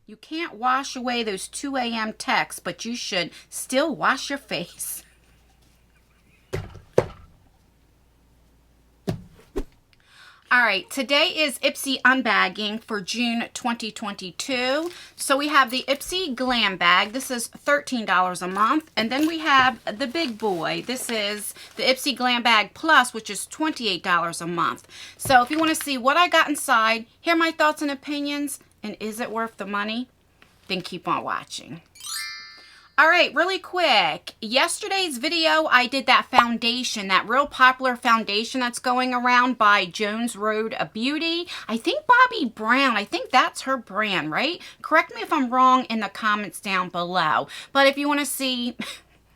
You can't wash away those 2 a.m. texts, but you should still wash your face. All right, today is Ipsy unbagging for June 2022. So we have the Ipsy Glam Bag. This is $13 a month. And then we have the big boy. This is the Ipsy Glam Bag Plus, which is $28 a month. So if you want to see what I got inside, hear my thoughts and opinions, and is it worth the money, then keep on watching. All right, really quick. Yesterday's video, I did that foundation, that real popular foundation that's going around by Jones Road Beauty. I think Bobbi Brown, I think that's her brand, right? Correct me if I'm wrong in the comments down below. But if you want to see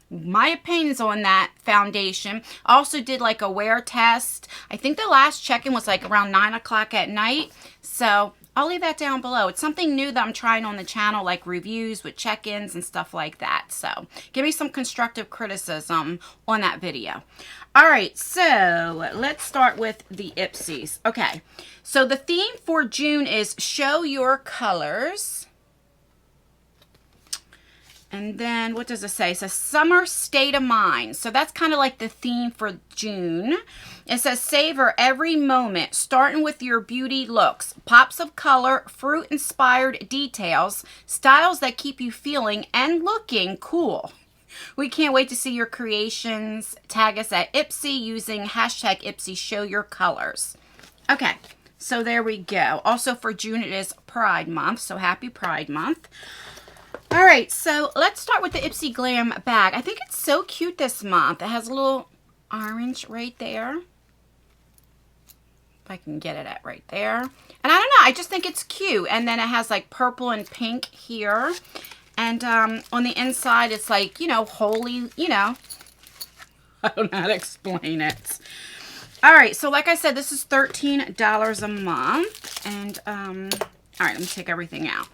my opinions on that foundation, I also did like a wear test. I think the last check-in was like around 9 o'clock at night. So I'll leave that down below. It's something new that I'm trying on the channel, like reviews with check-ins and stuff like that. So give me some constructive criticism on that video. All right, so let's start with the Ipsys. Okay, so the theme for June is show your colors. And then what does it say? It says summer state of mind. So that's kind of like the theme for June. It says savor every moment, starting with your beauty looks. Pops of color, fruit-inspired details, styles that keep you feeling and looking cool. We can't wait to see your creations. Tag us at Ipsy using hashtag Ipsy Show Your Colors. Okay, so there we go. Also for June, it is Pride Month, so happy Pride Month. All right, so let's start with the Ipsy Glam Bag. I think it's so cute this month. It has a little orange right there. If I can get it at right there. And I don't know, I just think it's cute. And then it has like purple and pink here. And on the inside, it's like, you know, holy, you know. I don't know how to explain it. All right, so like I said, this is $13 a month. And, all right, let me take everything out.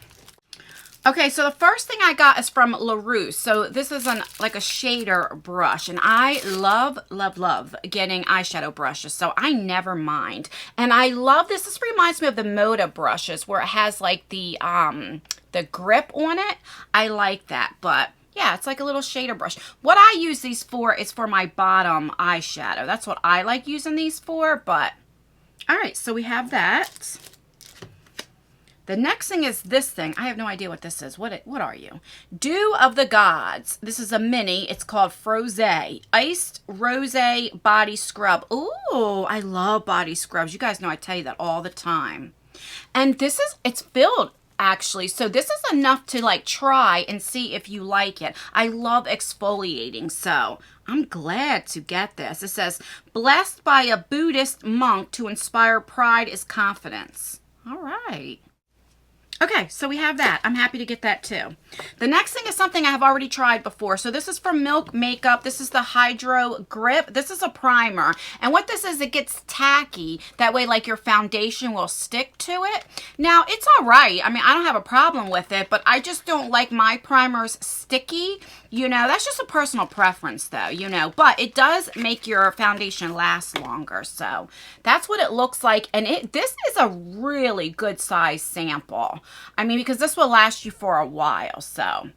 Okay, so the first thing I got is from LaRousse. So this is like a shader brush, and I love, love, love getting eyeshadow brushes, so I never mind. And I love this. This reminds me of the Moda brushes where it has like the grip on it. I like that, but yeah, it's like a little shader brush. What I use these for is for my bottom eyeshadow. That's what I like using these for, but all right, so we have that. The next thing is this thing. I have no idea what this is. What are you? Dew of the Gods. This is a mini. It's called Froze. Iced Rose Body Scrub. Ooh, I love body scrubs. You guys know I tell you that all the time. And this is, it's filled actually. So this is enough to like try and see if you like it. I love exfoliating, so I'm glad to get this. It says, blessed by a Buddhist monk to inspire pride is confidence. All right. Okay, so we have that. I'm happy to get that too. The next thing is something I have already tried before. So this is from Milk Makeup. This is the Hydro Grip. This is a primer. And what this is, it gets tacky. That way, like, your foundation will stick to it. Now, it's all right. I mean, I don't have a problem with it, but I just don't like my primers sticky. You know, that's just a personal preference though, you know. But it does make your foundation last longer. So that's what it looks like. And this is a really good size sample. I mean, because this will last you for a while. So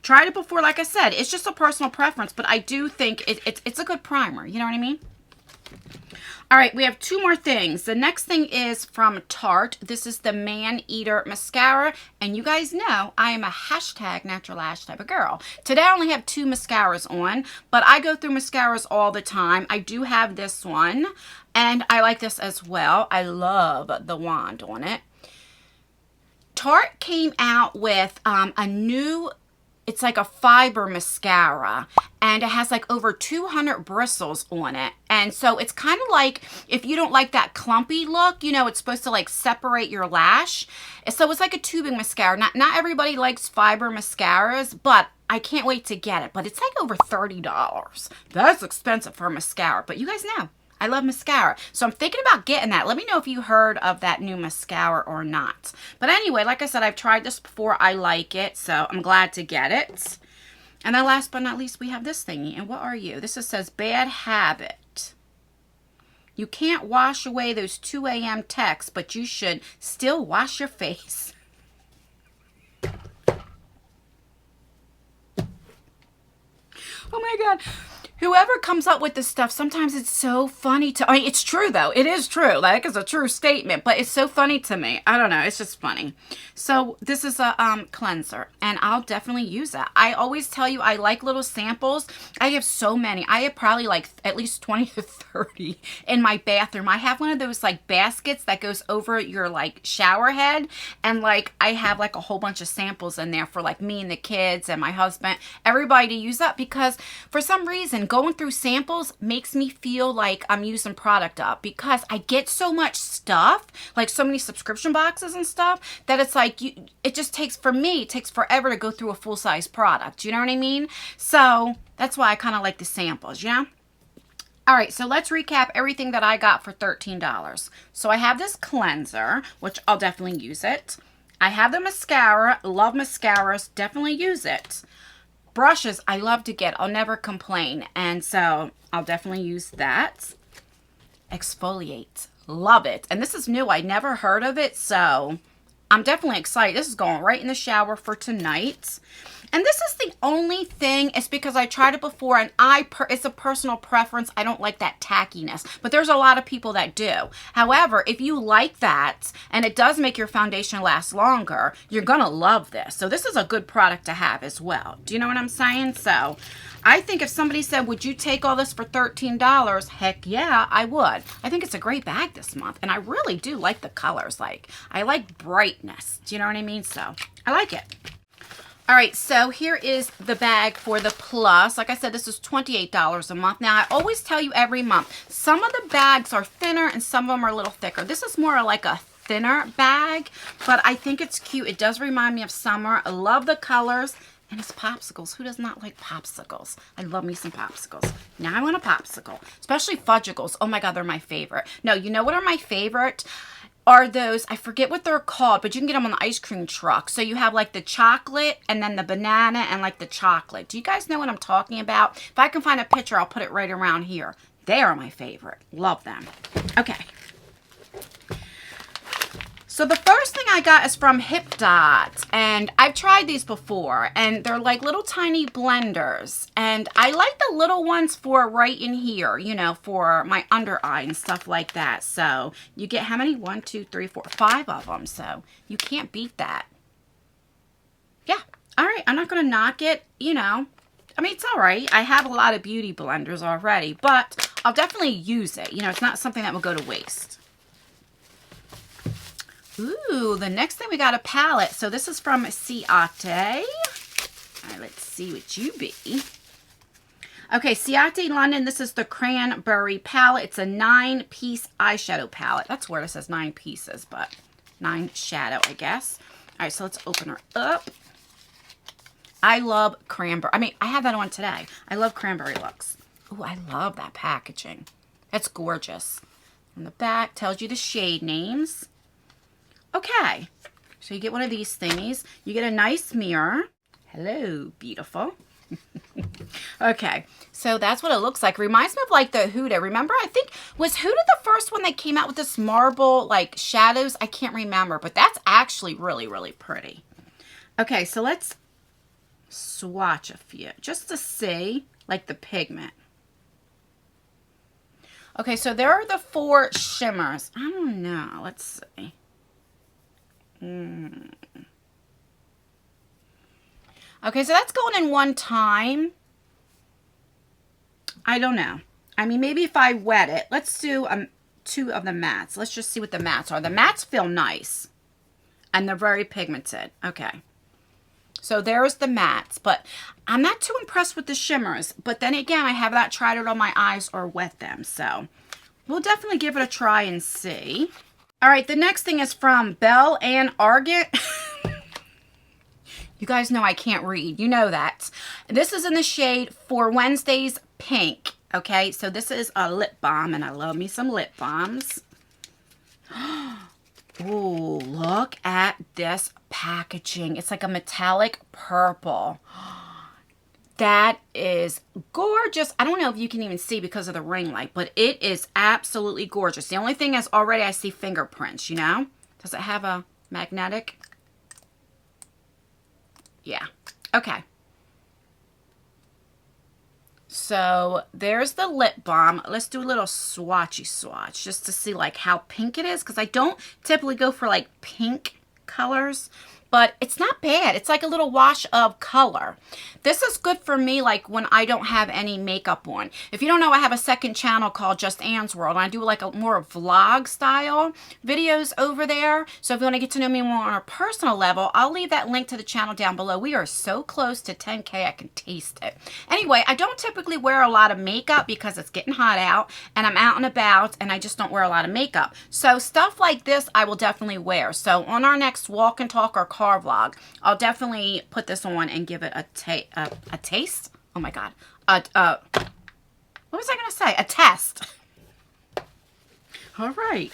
tried it before, like I said, it's just a personal preference, but I do think it's a good primer. You know what I mean? All right, we have two more things. The next thing is from Tarte. This is the Man Eater Mascara. And you guys know I am a hashtag natural lash type of girl. Today I only have two mascaras on, but I go through mascaras all the time. I do have this one, and I like this as well. I love the wand on it. Tarte came out with a new, it's like a fiber mascara, and it has like over 200 bristles on it. And so it's kind of like, if you don't like that clumpy look, you know, it's supposed to like separate your lash. So it's like a tubing mascara. Not everybody likes fiber mascaras, but I can't wait to get it. But it's like over $30. That's expensive for a mascara, but you guys know I love mascara. So I'm thinking about getting that. Let me know if you heard of that new mascara or not. But anyway, like I said, I've tried this before. I like it, so I'm glad to get it. And then last but not least, we have this thingy. And what are you? This says Bad Habit. You can't wash away those 2 a.m. texts, but you should still wash your face. Oh my God. Whoever comes up with this stuff, sometimes it's so funny to, I mean, it's true though. It is true. Like, it's a true statement, but it's so funny to me. I don't know. It's just funny. So this is a cleanser, and I'll definitely use that. I always tell you, I like little samples. I have so many. I have probably like at least 20 to 30 in my bathroom. I have one of those like baskets that goes over your like shower head, and like I have like a whole bunch of samples in there for like me and the kids and my husband, everybody to use up, because for some reason going through samples makes me feel like I'm using product up, because I get so much stuff, like so many subscription boxes and stuff, that it's like it just takes, for me, it takes forever to go through a full-size product. You know what I mean? So that's why I kind of like the samples, you know? All right, so let's recap everything that I got for $13. So I have this cleanser, which I'll definitely use it. I have the mascara. Love mascaras. Definitely use it. Brushes, I love to get. I'll never complain. And so I'll definitely use that. Exfoliate. Love it. And this is new. I never heard of it, so I'm definitely excited. This is going right in the shower for tonight. And this is the only thing, it's because I tried it before, and it's a personal preference. I don't like that tackiness, but there's a lot of people that do. However, if you like that, and it does make your foundation last longer, you're going to love this. So this is a good product to have as well. Do you know what I'm saying? So I think if somebody said, would you take all this for $13? Heck yeah, I would. I think it's a great bag this month, and I really do like the colors. Like, I like brightness. Do you know what I mean? So I like it. All right, so here is the bag for the Plus. Like I said, this is $28 a month. Now, I always tell you every month, some of the bags are thinner and some of them are a little thicker. This is more like a thinner bag, but I think it's cute. It does remind me of summer. I love the colors, and it's popsicles. Who does not like popsicles? I love me some popsicles. Now I want a popsicle, especially fudgicles. Oh my God, they're my favorite. No, you know what are my favorite? Are those, I forget what they're called, but you can get them on the ice cream truck. So you have like the chocolate and then the banana and like the chocolate. Do you guys know what I'm talking about? If I can find a picture, I'll put it right around here. They are my favorite. Love them. Okay. So the first thing I got is from Hip Dot, and I've tried these before, and they're like little tiny blenders, and I like the little ones for right in here, you know, for my under eye and stuff like that. So you get how many? 1, 2, 3, 4, 5 of them, so you can't beat that. Yeah, all right, I'm not going to knock it, you know. I mean, it's all right. I have a lot of beauty blenders already, but I'll definitely use it. You know, it's not something that will go to waste. Ooh, the next thing we got a palette. So this is from Ciate. All right, let's see what you be. Okay, Ciate London. This is the Cranberry palette. It's a 9-piece eyeshadow palette. That's where it says 9 pieces, but 9 shadow, I guess. All right, so let's open her up. I love cranberry. I mean, I have that on today. I love cranberry looks. Ooh, I love that packaging. That's gorgeous. On the back, tells you the shade names. Okay, so you get one of these thingies. You get a nice mirror. Hello, beautiful. Okay, so that's what it looks like. Reminds me of like the Huda. Remember, I think, was Huda the first one that came out with this marble like shadows? I can't remember, but that's actually really, really pretty. Okay, so let's swatch a few just to see like the pigment. Okay, so there are the 4 shimmers. I don't know. Let's see. Okay, so that's going in one time. I don't know. I mean, maybe if I wet it. Let's do 2 of the mattes. Let's just see what the mattes are. The mattes feel nice, and they're very pigmented. Okay. So there's the mattes, but I'm not too impressed with the shimmers. But then again, I have not tried it on my eyes or wet them. So we'll definitely give it a try and see. All right, the next thing is from Belle and Argent. You guys know I can't read. You know that. This is in the shade For Wednesday's Pink. Okay, so this is a lip balm, and I love me some lip balms. Ooh, look at this packaging. It's like a metallic purple. That is gorgeous. I don't know if you can even see because of the ring light, but it is absolutely gorgeous. The only thing is already I see fingerprints, you know? Does it have a magnetic? Yeah. Okay. So there's the lip balm. Let's do a little swatchy swatch just to see like how pink it is, because I don't typically go for like pink colors, but it's not bad. It's like a little wash of color. This is good for me like when I don't have any makeup on. If you don't know, I have a second channel called Just Anne's World, and I do like a more vlog style videos over there. So if you want to get to know me more on a personal level, I'll leave that link to the channel down below. We are so close to 10K, I can taste it. Anyway, I don't typically wear a lot of makeup because it's getting hot out and I'm out and about, and I just don't wear a lot of makeup. So stuff like this I will definitely wear. So on our next walk and talk or car vlog, I'll definitely put this on and give it a taste. Oh my god. What was I gonna say? A test. All right.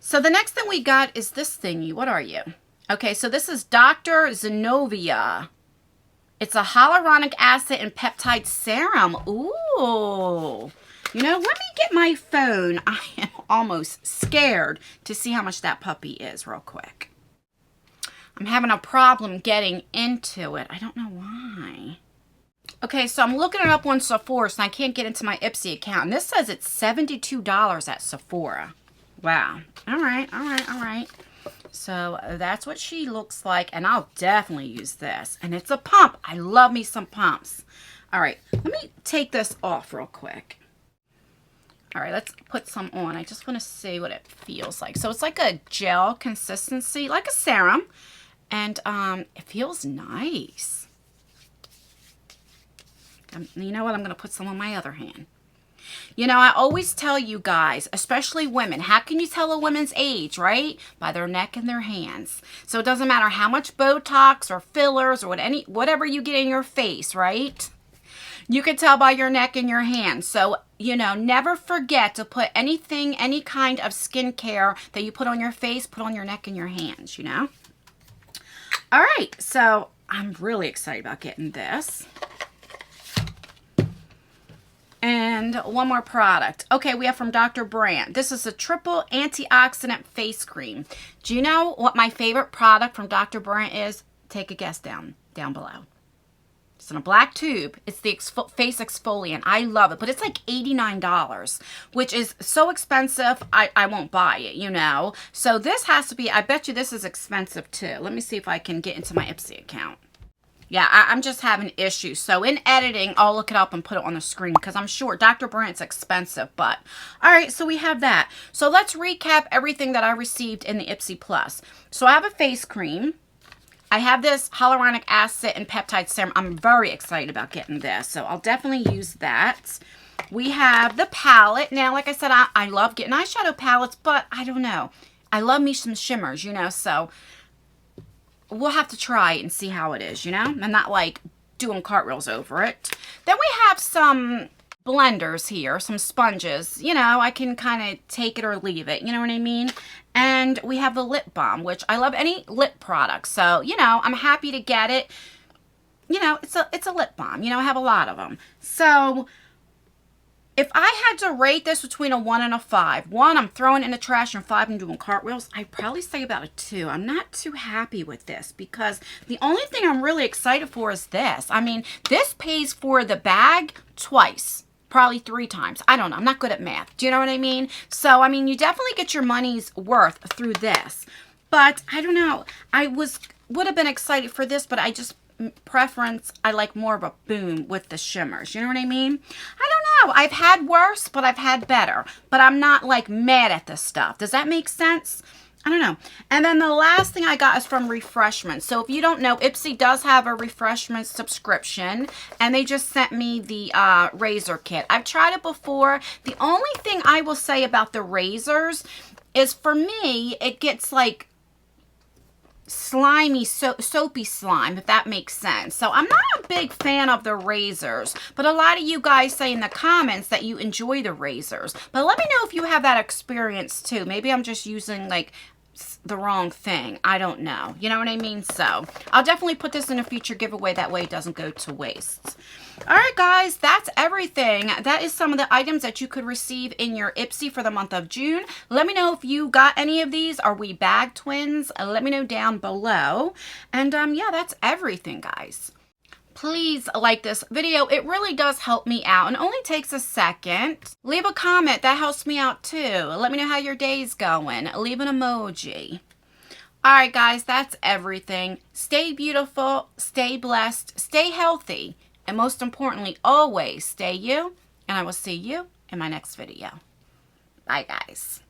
So the next thing we got is this thingy. What are you? Okay, so this is Dr. Zenovia. It's a hyaluronic acid and peptide serum. Ooh. You know, let me get my phone. I am almost scared to see how much that puppy is real quick. I'm having a problem getting into it. I don't know why. Okay, so I'm looking it up on Sephora, so I can't get into my Ipsy account. And this says it's $72 at Sephora. Wow. All right, all right, all right. So that's what she looks like, and I'll definitely use this. And it's a pump. I love me some pumps. All right, let me take this off real quick. All right, let's put some on. I just want to see what it feels like. So it's like a gel consistency, like a serum. And it feels nice. You know what? I'm going to put some on my other hand. You know, I always tell you guys, especially women, how can you tell a woman's age, right? By their neck and their hands. So it doesn't matter how much Botox or fillers or whatever you get in your face, right? You can tell by your neck and your hands. So, you know, never forget to put anything, any kind of skincare that you put on your face, put on your neck and your hands, you know? All right, so I'm really excited about getting this. And one more product. Okay, we have from Dr. Brandt. This is a triple antioxidant face cream. Do you know what my favorite product from Dr. Brandt is? Take a guess down below. It's in a black tube. It's the face exfoliant. I love it, but it's like $89, which is so expensive, I won't buy it, you know. So this has to be, I bet you this is expensive too. Let me see if I can get into my Ipsy account. Yeah, I'm just having issues. So in editing, I'll look it up and put it on the screen because I'm sure Dr. Brandt's expensive. But all right, so we have that. So let's recap everything that I received in the Ipsy Plus. So I have a face cream. I have this hyaluronic acid and peptide serum. I'm very excited about getting this, so I'll definitely use that. We have the palette. Now, like I said, I love getting eyeshadow palettes, but I don't know. I love me some shimmers, you know, so we'll have to try it and see how it is, you know? I'm not like doing cartwheels over it. Then we have some blenders here, some sponges. You know, I can kind of take it or leave it, you know what I mean? And we have the lip balm, which I love any lip product. So, you know, I'm happy to get it. You know, it's a lip balm. You know, I have a lot of them. So if I had to rate this between a 1 and a 5, 1, I'm throwing it in the trash, and 5, I'm doing cartwheels, I'd probably say about a 2. I'm not too happy with this because the only thing I'm really excited for is this. I mean, this pays for the bag twice. Probably 3 times. I don't know. I'm not good at math. Do you know what I mean? So, I mean, you definitely get your money's worth through this. But, I don't know. I would have been excited for this, but I just, I like more of a boom with the shimmers. You know what I mean? I don't know. I've had worse, but I've had better. But I'm not, like, mad at this stuff. Does that make sense? I don't know. And then the last thing I got is from Refreshment. So if you don't know, Ipsy does have a Refreshment subscription, and they just sent me the razor kit. I've tried it before. The only thing I will say about the razors is, for me, it gets like slimy, soapy slime, if that makes sense. So I'm not a big fan of the razors, but a lot of you guys say in the comments that you enjoy the razors. But let me know if you have that experience too. Maybe I'm just using like the wrong thing. I don't know. You know what I mean? So I'll definitely put this in a future giveaway. That way it doesn't go to waste. All right, guys, that's everything. That is some of the items that you could receive in your Ipsy for the month of June. Let me know if you got any of these. Are we bag twins? Let me know down below. And yeah, that's everything, guys. please like this video. It really does help me out and only takes a second. Leave a comment. That helps me out too. Let me know how your day's going. Leave an emoji. All right, guys, that's everything. Stay beautiful, stay blessed, stay healthy, and most importantly, always stay you, and I will see you in my next video. Bye, guys.